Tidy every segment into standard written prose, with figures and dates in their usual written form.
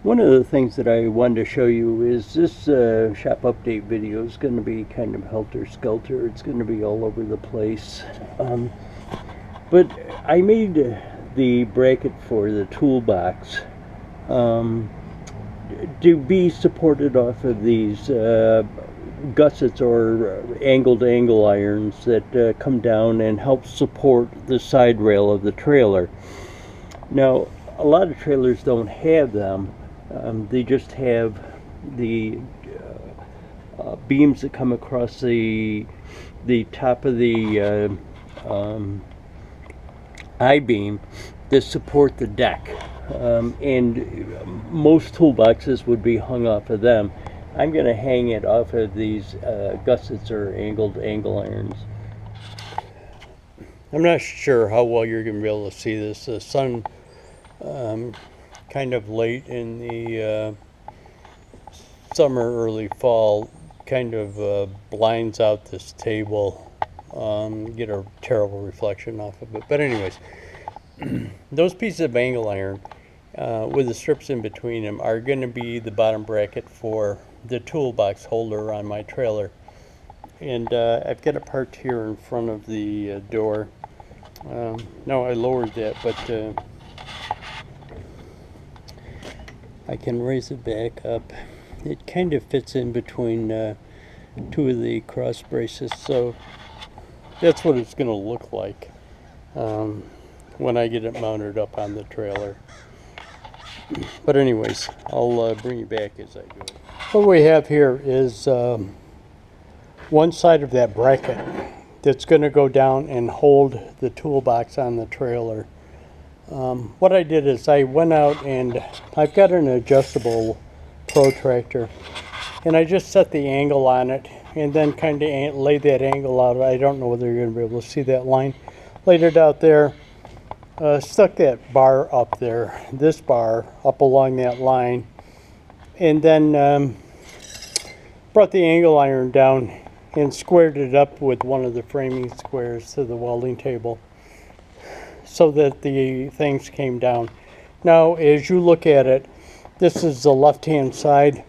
One of the things that I wanted to show you is this shop update video is going to be kind of helter-skelter. It's going to be all over the place. But I made the bracket for the toolbox to be supported off of these gussets or angled angle irons that come down and help support the side rail of the trailer. Now, a lot of trailers don't have them. They just have the beams that come across the top of the I-beam that support the deck, and most toolboxes would be hung off of them. I'm going to hang it off of these gussets or angled angle irons. I'm not sure how well you're going to be able to see this. The sun kind of late in the summer, early fall, kind of blinds out this table. Get a terrible reflection off of it. But anyways, those pieces of angle iron with the strips in between them are going to be the bottom bracket for the toolbox holder on my trailer. And I've got a part here in front of the door. No, I lowered that, but I can raise it back up. It kind of fits in between two of the cross braces, so that's what it's going to look like when I get it mounted up on the trailer. But anyways, I'll bring you back as I do it. What we have here is one side of that bracket that's going to go down and hold the toolbox on the trailer. What I did is I went out and I've got an adjustable protractor, and I just set the angle on it and then kind of laid that angle out. I don't know whether you're going to be able to see that line. Laid it out there, stuck that bar up there, this bar up along that line, and then brought the angle iron down and squared it up with one of the framing squares to the welding table, so that the things came down. Now, as you look at it, this is the left-hand side,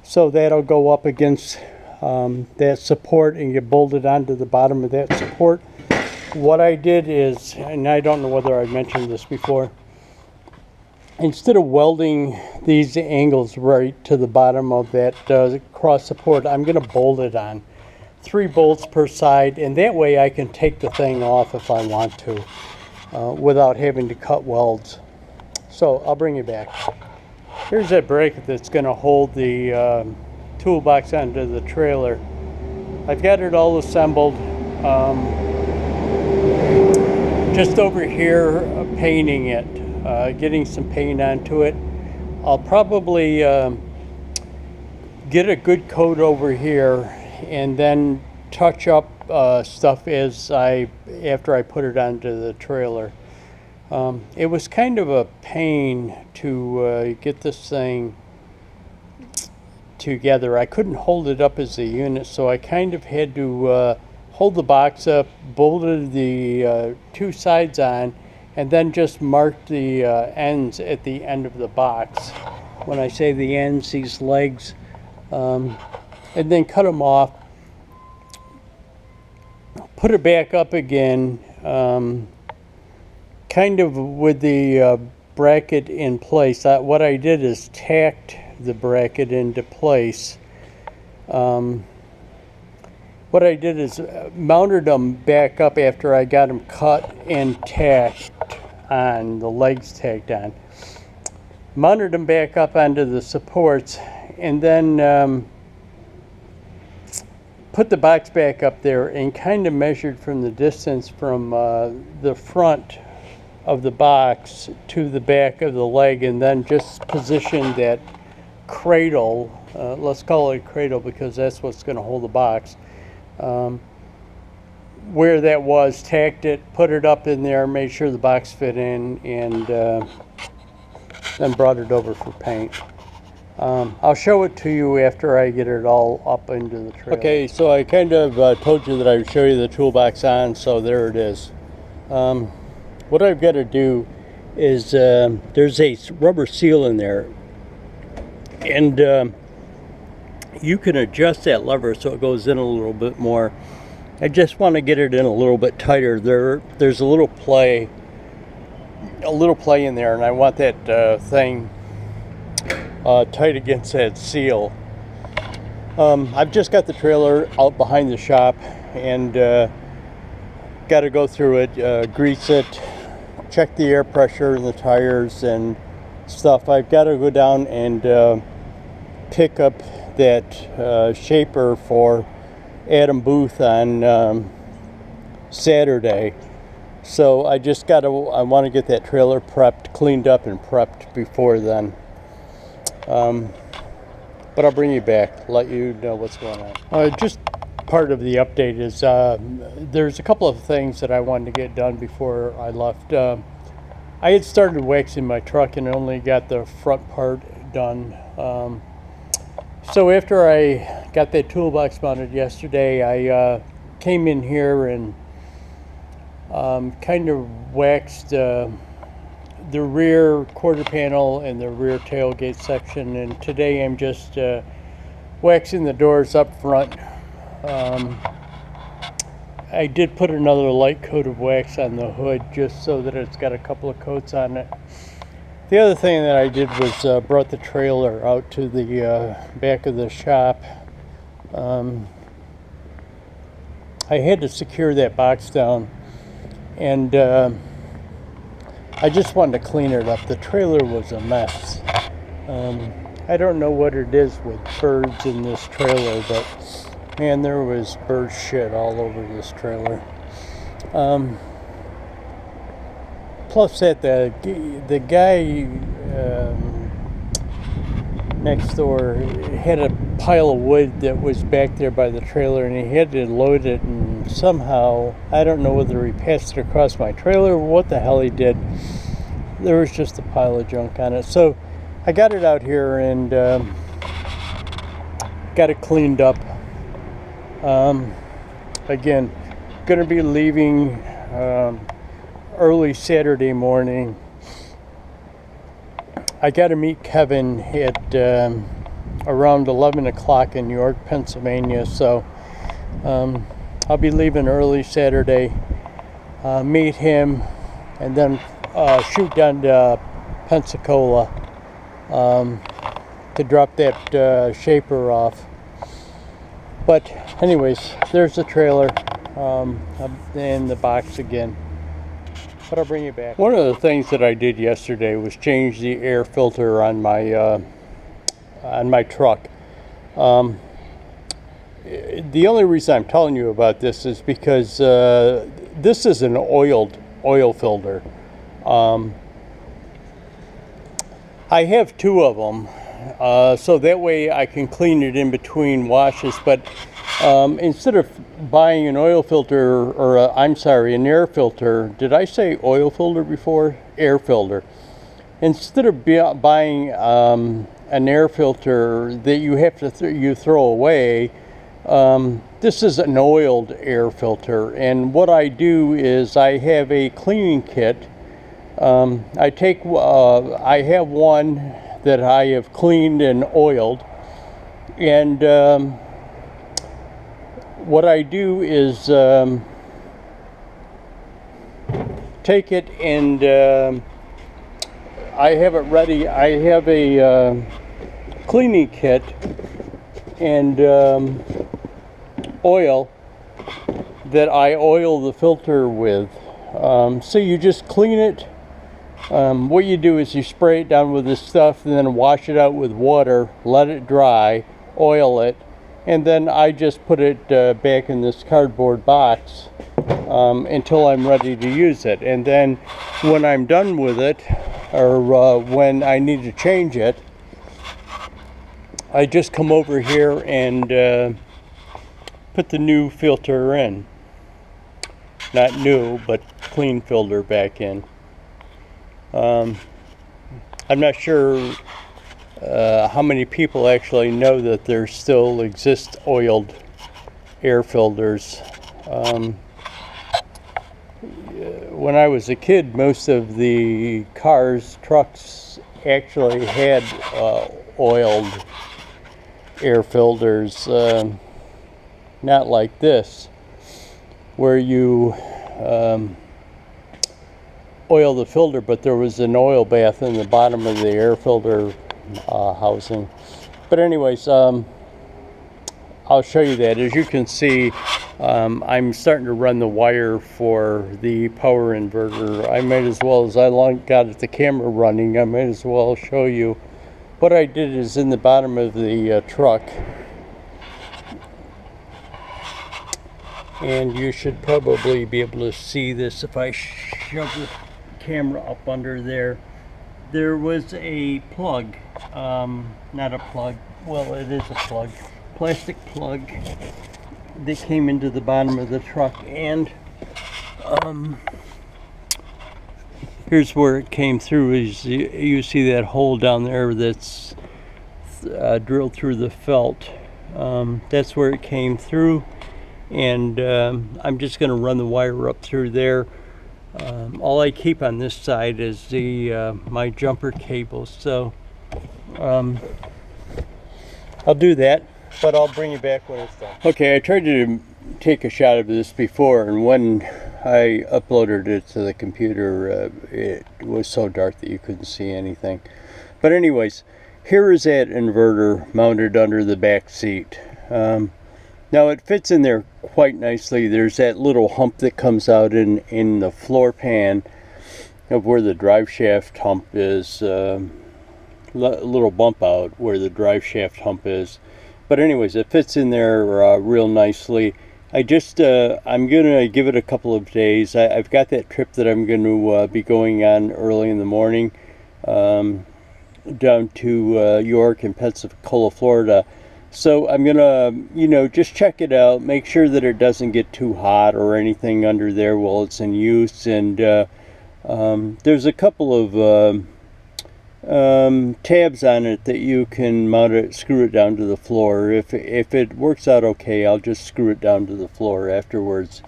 so that'll go up against that support and get bolted onto the bottom of that support. What I did is, and I don't know whether I mentioned this before, instead of welding these angles right to the bottom of that cross support, I'm going to bolt it on. 3 bolts per side, and that way I can take the thing off if I want to. Without having to cut welds. So I'll bring you back. Here's that bracket that's going to hold the toolbox onto the trailer. I've got it all assembled. Just over here painting it, getting some paint onto it. I'll probably get a good coat over here and then touch up stuff after I put it onto the trailer. It was kind of a pain to get this thing together. I couldn't hold it up as a unit, so I kind of had to hold the box up, bolted the 2 sides on, and then just marked the ends at the end of the box. When I say the ends, these legs, and then cut them off. Put it back up again, kind of with the bracket in place. What I did is tacked the bracket into place. What I did is mounted them back up after I got them cut and tacked on, the legs tacked on. Mounted them back up onto the supports, and then put the box back up there and kind of measured from the distance from the front of the box to the back of the leg, and then just positioned that cradle, let's call it a cradle because that's what's going to hold the box, where that was, tacked it, put it up in there, made sure the box fit in, and then brought it over for paint. I'll show it to you after I get it all up into the trailer. Okay, so I kind of told you that I would show you the toolbox on, so there it is. What I've got to do is there's a rubber seal in there And you can adjust that lever so it goes in a little bit more. I just want to get it in a little bit tighter. There's a little play in there, and I want that thing tight against that seal. I've just got the trailer out behind the shop, and got to go through it, grease it, check the air pressure in the tires and stuff. I've got to go down and pick up that shaper for Adam Booth on Saturday. So I want to get that trailer prepped, cleaned up and prepped before then. But I'll bring you back, let you know what's going on. Just part of the update is there's a couple of things that I wanted to get done before I left. I had started waxing my truck and only got the front part done. So after I got that toolbox mounted yesterday, I came in here and kind of waxed the rear quarter panel and the rear tailgate section, and today I'm just waxing the doors up front. I did put another light coat of wax on the hood just so that it's got a couple of coats on it. The other thing that I did was brought the trailer out to the back of the shop. I had to secure that box down, and I just wanted to clean it up. The trailer was a mess. I don't know what it is with birds in this trailer, but man, there was bird shit all over this trailer. Plus that the guy next door had a pile of wood that was back there by the trailer, and he had to load it, and somehow, I don't know whether he passed it across my trailer or what the hell he did. There was just a pile of junk on it. So I got it out here and got it cleaned up. Again, gonna be leaving early Saturday morning. I got to meet Kevin at around 11 o'clock in York, Pennsylvania, so I'll be leaving early Saturday, meet him, and then shoot down to Pensacola to drop that shaper off. But anyways, there's the trailer and the box again. But I'll bring you back. One of the things that I did yesterday was change the air filter on my truck. The only reason I'm telling you about this is because this is an oil filter. I have two of them, so that way I can clean it in between washes. But instead of buying an oil filter, or an air filter. Did I say oil filter before? Air filter. Instead of buying an air filter that you have to you throw away, this is an oiled air filter. And what I do is I have a cleaning kit. I have one that I have cleaned and oiled, and what I do is take it and I have it ready. I have a cleaning kit and oil that I oil the filter with. So you just clean it. What you do is you spray it down with this stuff and then wash it out with water, let it dry, oil it, and then I just put it back in this cardboard box until I'm ready to use it. And then when I'm done with it, or when I need to change it, I just come over here and put the new filter in. Not new, but clean filter back in. I'm not sure how many people actually know that there still exist oiled when I was a kid, most of the cars, trucks actually had oiled air filters, not like this, where you oil the filter, but there was an oil bath in the bottom of the air filter housing. But anyways, I'll show you that. As you can see, I'm starting to run the wire for the power inverter. I might as well, as I got the camera running, I might as well show you. What I did is in the bottom of the truck, and you should probably be able to see this if I shove the camera up under there. There was a plug, not a plug, well, it is a plug, plastic plug that came into the bottom of the truck, and here's where it came through. Is you see that hole down there that's drilled through the felt. That's where it came through, and I'm just going to run the wire up through there. All I keep on this side is the my jumper cable, so I'll do that, but I'll bring you back when it's done. Okay, I tried to take a shot of this before, and when I uploaded it to the computer, it was so dark that you couldn't see anything. But anyways, here is that inverter mounted under the back seat. Now it fits in there quite nicely. There's that little hump that comes out in the floor pan of where the drive shaft hump is, little bump out where the drive shaft hump is. But anyways, it fits in there real nicely. I'm gonna give it a couple of days. I've got that trip that I'm going to be going on early in the morning, down to York and Pensacola, Florida. So I'm gonna, just check it out, make sure that it doesn't get too hot or anything under there while it's in use. And there's a couple of tabs on it that you can mount it, screw it down to the floor. If it works out okay, I'll just screw it down to the floor afterwards.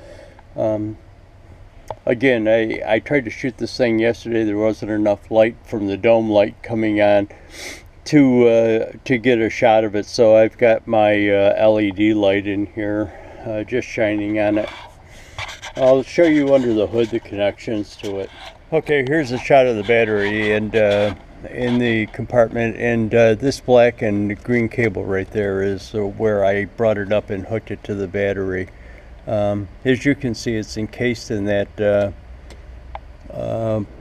Again, I tried to shoot this thing yesterday. There wasn't enough light from the dome light coming on to get a shot of it, so I've got my LED light in here, just shining on it. I'll show you under the hood the connections to it. Okay, here's a shot of the battery and in the compartment, and this black and green cable right there is where I brought it up and hooked it to the battery. As you can see, it's encased in that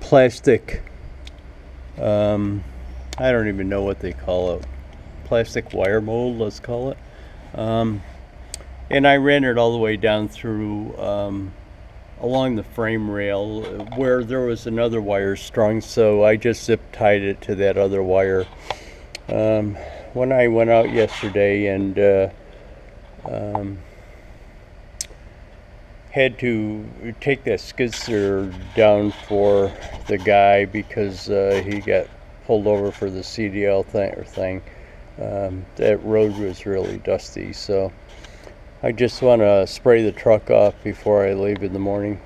plastic, I don't even know what they call it, plastic wire mold, let's call it. And I ran it all the way down through along the frame rail where there was another wire strung, so I just zip tied it to that other wire. When I went out yesterday and had to take that skid steer down for the guy because he got pulled over for the CDL thing. That road was really dusty, so I just want to spray the truck off before I leave in the morning.